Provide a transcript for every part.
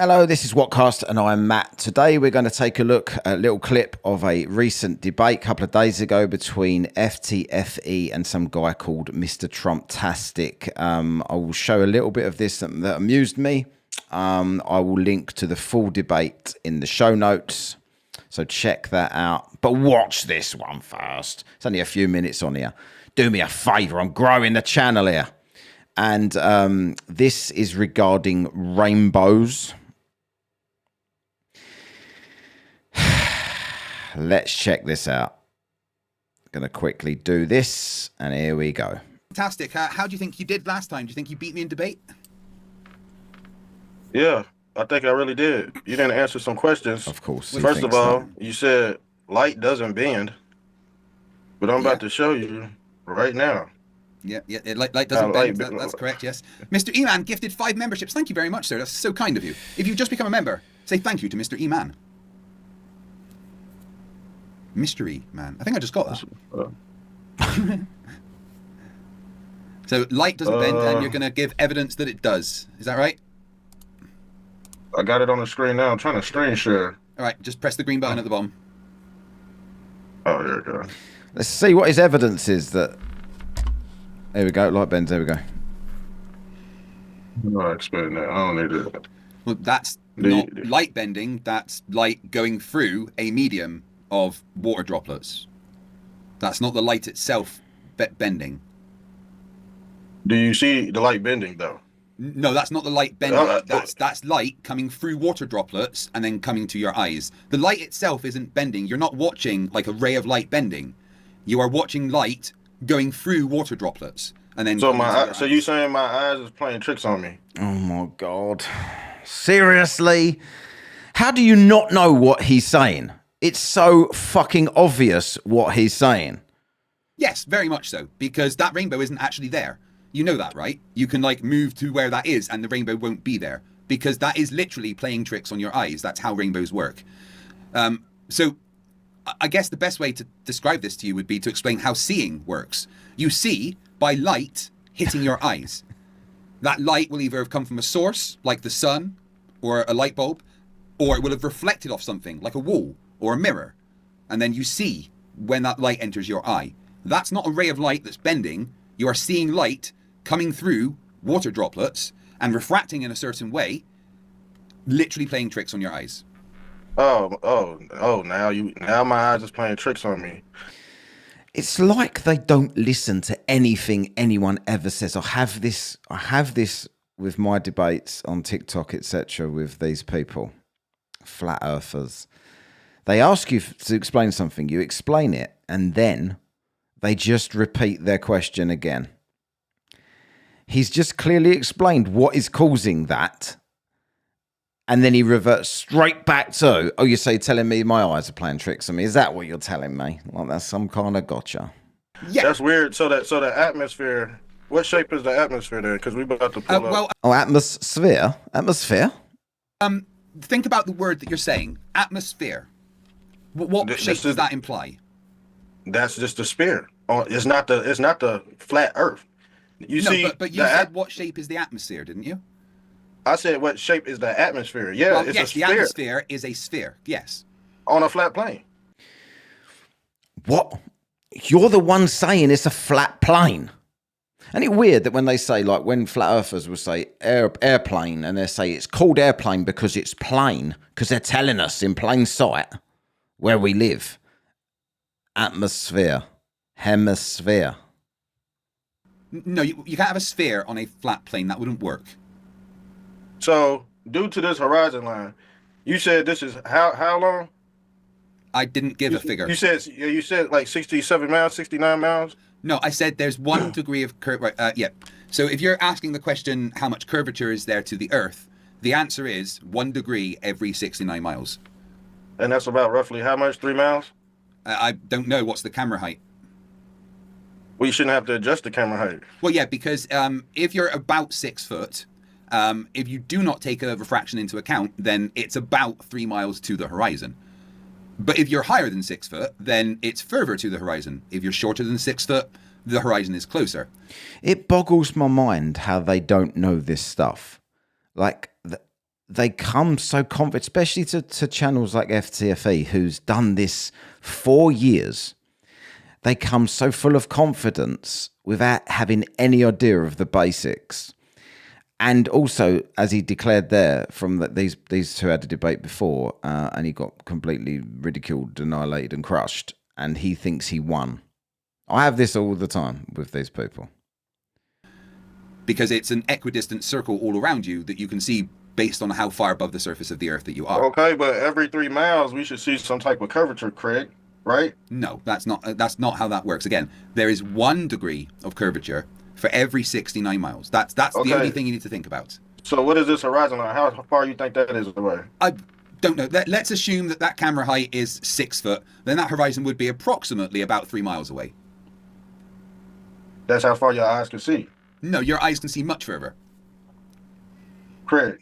Hello, this is Whatcast and I'm Matt. Today we're going to take a look at a little clip of a recent debate a couple of days ago between Ftfe and some guy called Mr Trumptastic. I will show a little bit of this that amused me. I will link to the full debate in the show notes, so check that out. But watch this one first. It's only a few minutes on here. Do me a favour, I'm growing the channel here. And this is regarding rainbows. Let's check this out. Going to quickly do this, and here we go. Fantastic. How do you think you did last time? Do you think you beat me in debate? Yeah, I think I really did. You didn't answer some questions. Of course. First of all, you said light doesn't bend, but I'm about to show you right now. Yeah, light doesn't bend. That's correct, yes. Mr. E-Man gifted 5 memberships. Thank you very much, sir. That's so kind of you. If you've just become a member, say thank you to Mr. E-Man. Mystery Man. I think I just got that. So light doesn't bend, and you're going to give evidence that it does. Is that right? I got it on the screen now. I'm trying to screen share. All right, just press the green button at the bottom. Oh, there we go. Let's see what his evidence is that... There we go, light bends, there we go. No, I expect that. I don't need it. Well, that's not light bending, that's light going through a medium of water droplets. That's not the light itself bending. Do you see the light bending, though? No, that's not the light bending. That's light coming through water droplets and then coming to your eyes. The light itself isn't bending. You're not watching like a ray of light bending. You are watching light going through water droplets and then. So you saying my eyes is playing tricks on me? Oh my God! Seriously? How do you not know what he's saying? It's so fucking obvious what he's saying. Yes, very much so, because that rainbow isn't actually there. You know that, right? You can like move to where that is and the rainbow won't be there, because that is literally playing tricks on your eyes. That's how rainbows work. So I guess the best way to describe this to you would be to explain how seeing works. You see by light hitting your eyes. That light will either have come from a source, like the sun or a light bulb, or it will have reflected off something, like a wall or a mirror. And then you see when that light enters your eye. That's not a ray of light that's bending. You are seeing light coming through water droplets and refracting in a certain way, literally playing tricks on your eyes. Now my eyes is playing tricks on me. It's like they don't listen to anything anyone ever says. I have this with my debates on TikTok, etc., with these people, flat earthers. They ask you to explain something, you explain it, and then they just repeat their question again. He's just clearly explained what is causing that. And then he reverts straight back to, oh, you're telling me my eyes are playing tricks on me? Is that what you're telling me? Like that's some kind of gotcha. Yeah. That's weird. So the atmosphere, what shape is the atmosphere there? Because we about to pull up. Oh, atmosphere? Atmosphere? Think about the word that you're saying. Atmosphere. What shape does that imply? That's just the sphere. It's not the flat Earth. But you said what shape is the atmosphere, didn't you? I said what shape is the atmosphere? Yeah, it's a sphere. The atmosphere is a sphere. Yes. On a flat plane. What? You're the one saying it's a flat plane. Ain't it weird that when they say, like, when flat earthers will say airplane, and they say it's called airplane because it's plain, because they're telling us in plain sight where we live. Atmosphere. Hemisphere. No, you can't have a sphere on a flat plane. That wouldn't work. So, due to this horizon line, you said this is how long? I didn't give a figure. You said like 67 miles, 69 miles? No, I said there's 1 degree of curvature. Yeah. So if you're asking the question, how much curvature is there to the Earth? The answer is 1 degree every 69 miles. And that's about roughly how much? 3 miles? I don't know. What's the camera height? Well, you shouldn't have to adjust the camera height. Well, yeah, because if you're about 6 foot, if you do not take a refraction into account, then it's about 3 miles to the horizon. But if you're higher than 6 foot, then it's further to the horizon. If you're shorter than 6 foot, the horizon is closer. It boggles my mind how they don't know this stuff. Like, they come so confident, especially to channels like Ftfe, who's done this for years. They come so full of confidence without having any idea of the basics. And also, as he declared there, these two had a debate before, and he got completely ridiculed, annihilated, and crushed. And he thinks he won. I have this all the time with these people. Because it's an equidistant circle all around you that you can see based on how far above the surface of the Earth that you are. Okay, but every 3 miles we should see some type of curvature, Craig. Right? No, that's not how that works. Again, there is 1 degree of curvature for every 69 miles. That's okay. The only thing you need to think about. So what is this horizon line? How far you think that is away? I don't know. Let's assume that camera height is 6 foot. Then that horizon would be approximately about 3 miles away. That's how far your eyes can see. No, your eyes can see much further. Craig,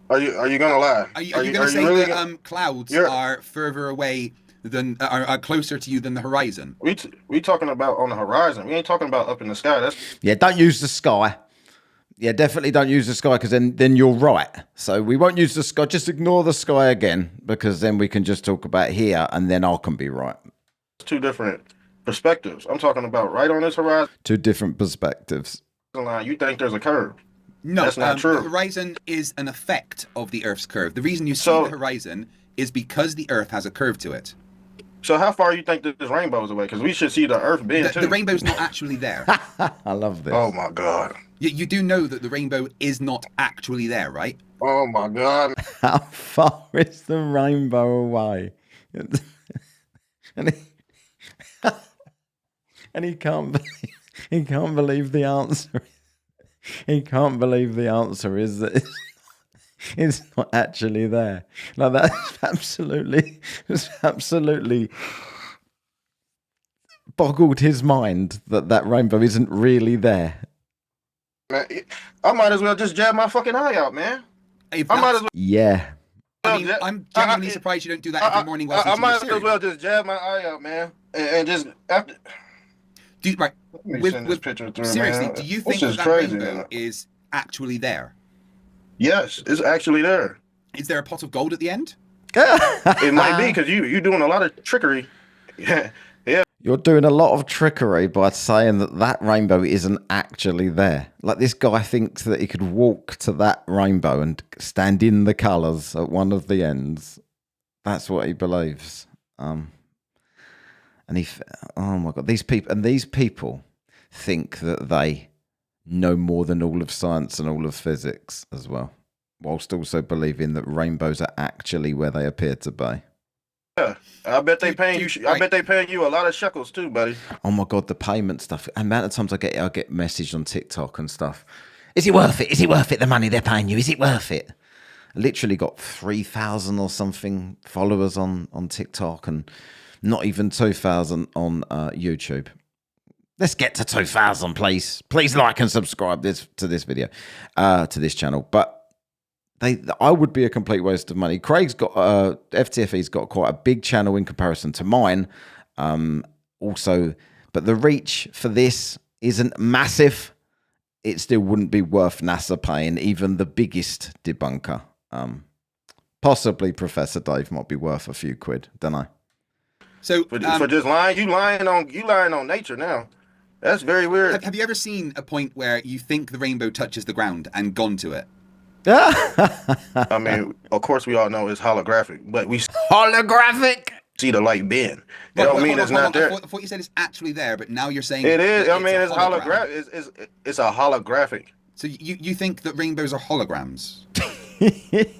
are you gonna lie? Are you gonna say really that clouds are further away than are closer to you than the horizon? We talking about on the horizon. We ain't talking about up in the sky. Don't use the sky. Yeah, definitely don't use the sky, because then you're right. So we won't use the sky. Just ignore the sky again, because then we can just talk about here, and then I can be right. It's 2 different perspectives. I'm talking about right on this horizon. 2 different perspectives. Line, you think there's a curve? No, that's not true. The horizon is an effect of the Earth's curve. The reason you see the horizon is because the Earth has a curve to it. So how far you think this rainbow is away? Because we should see the Earth being too. The rainbow's not actually there. I love this. Oh my God. You do know that the rainbow is not actually there, right? Oh my God. How far is the rainbow away? and he can't believe the answer. He can't believe the answer is that it's not actually there. Like, that's absolutely boggled his mind that rainbow isn't really there. Man, I might as well just jab my fucking eye out, man. I might as well. Yeah. I mean, I'm genuinely surprised you don't do that every morning while I might as well just jab my eye out, man, and just after. Right. This picture through, seriously, man. do you think that crazy, rainbow man. is actually there? Yes, it's actually there. Is there a pot of gold at the end? It might be, because you're doing a lot of trickery. Yeah. You're doing a lot of trickery by saying that rainbow isn't actually there. Like, this guy thinks that he could walk to that rainbow and stand in the colours at one of the ends. That's what he believes. And oh my God, these people think that they know more than all of science and all of physics as well, whilst also believing that rainbows are actually where they appear to be. Yeah, I bet they paying you. I bet they paying you a lot of shekels too, buddy. Oh my God, the payment stuff. And amount of times I get messaged on TikTok and stuff. Is it worth it? Is it worth it? The money they're paying you? Is it worth it? I literally got 3,000 or something followers on TikTok, and not even 2,000 on YouTube. Let's get to 2,000, please. Please like and subscribe to this video, to this channel. But I would be a complete waste of money. Craig's got FTFE's got quite a big channel in comparison to mine. Also, but the reach for this isn't massive. It still wouldn't be worth NASA paying even the biggest debunker. Possibly Professor Dave might be worth a few quid. Don't know. So for just lying, you lying on nature now. That's very weird. Have you ever seen a point where you think the rainbow touches the ground and gone to it? I mean, of course, we all know it's holographic, but we holographic see the light bend. It don't mean it's not there. I thought you said it's actually there, but now you're saying it is. I mean, it's holographic. It's a holographic. So you think that rainbows are holograms?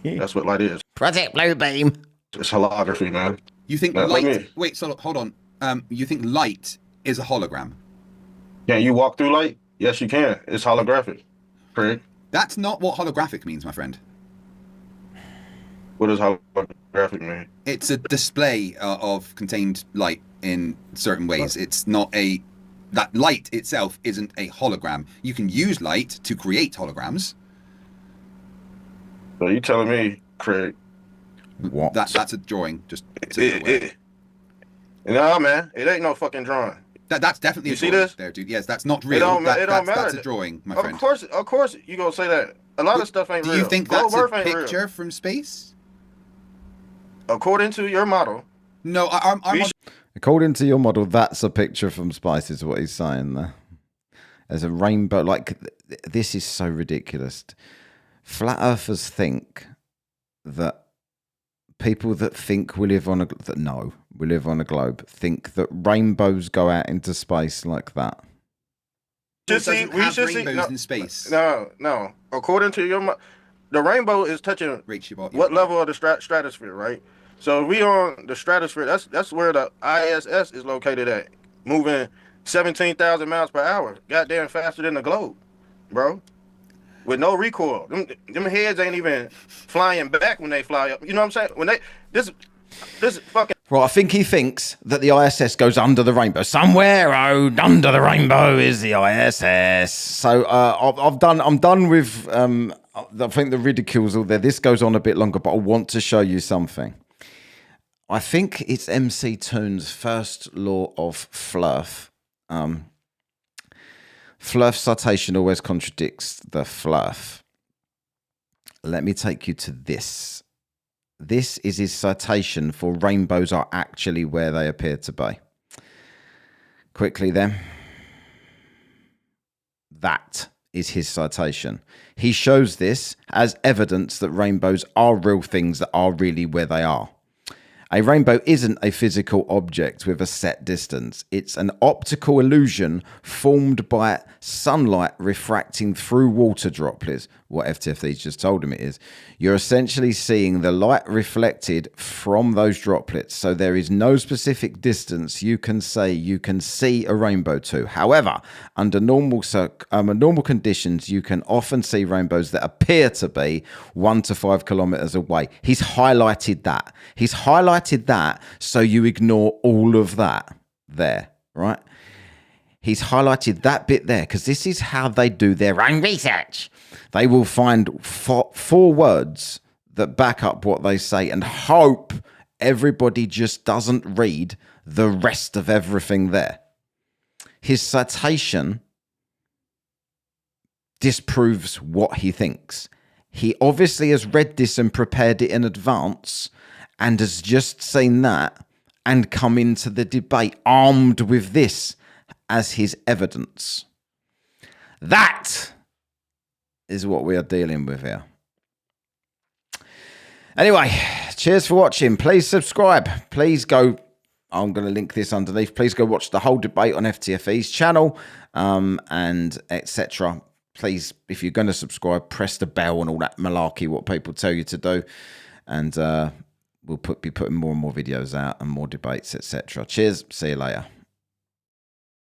That's what light is. Project Blue Beam. It's holography, man. You think light? Wait, so hold on. You think light is a hologram? Can you walk through light? Yes, you can. It's holographic. Correct. That's not what holographic means, my friend. What does holographic mean? It's a display of contained light in certain ways. It's not that light itself isn't a hologram. You can use light to create holograms. So you telling me, Craig? What? That's a drawing. Just no, man, it ain't no fucking drawing. That's definitely You a see drawing this? there, dude. Yes, that's not It real. don't That's matter. a drawing, my Of friend. course, you gonna say that. A lot of stuff ain't Do real. you think Globe that's a Earth ain't picture real. from space? According to your model, No, I'm we on. According to your model, that's a picture from space, is what he's saying there. There's a rainbow. Like, this is so ridiculous. Flat earthers think that people that think we live on a globe think that rainbows go out into space like that. we Have should see rainbows in space. No. According to your, the rainbow is touching what level of the stratosphere, right? So if we on the stratosphere, that's where the ISS is located at, moving 17,000 miles per hour, goddamn faster than the globe, bro. With no recoil, them heads ain't even flying back when they fly up. You know what I'm saying? When they this fucking. Well, I think he thinks that the ISS goes under the rainbow. Somewhere under the rainbow is the ISS. So I'm done with. I think the ridicule's all there. This goes on a bit longer, but I want to show you something. I think it's MC Toon's first law of Ftfe. Ftfe citation always contradicts the Ftfe. Let me take you to this. This is his citation for rainbows are actually where they appear to be. Quickly then. That is his citation. He shows this as evidence that rainbows are real things that are really where they are. A rainbow isn't a physical object with a set distance. It's an optical illusion formed by sunlight refracting through water droplets. What Ftfe just told him it is. You're essentially seeing the light reflected from those droplets. So there is no specific distance you can say you can see a rainbow to. However, under normal conditions, you can often see rainbows that appear to be 1 to 5 kilometers away. He's highlighted that. He's highlighted that so you ignore all of that there, right? He's highlighted that bit there because this is how they do their own research. They will find four words that back up what they say and hope everybody just doesn't read the rest of everything there. His citation disproves what he thinks. He obviously has read this and prepared it in advance and has just seen that and come into the debate armed with this as his evidence. That is what we are dealing with here. Anyway, cheers for watching. Please subscribe. Please go. I'm going to link this underneath. Please go watch the whole debate on Ftfe's channel and etc. Please, if you're going to subscribe, press the bell and all that malarkey, what people tell you to do. And we'll be putting more and more videos out and more debates, etc. Cheers. See you later.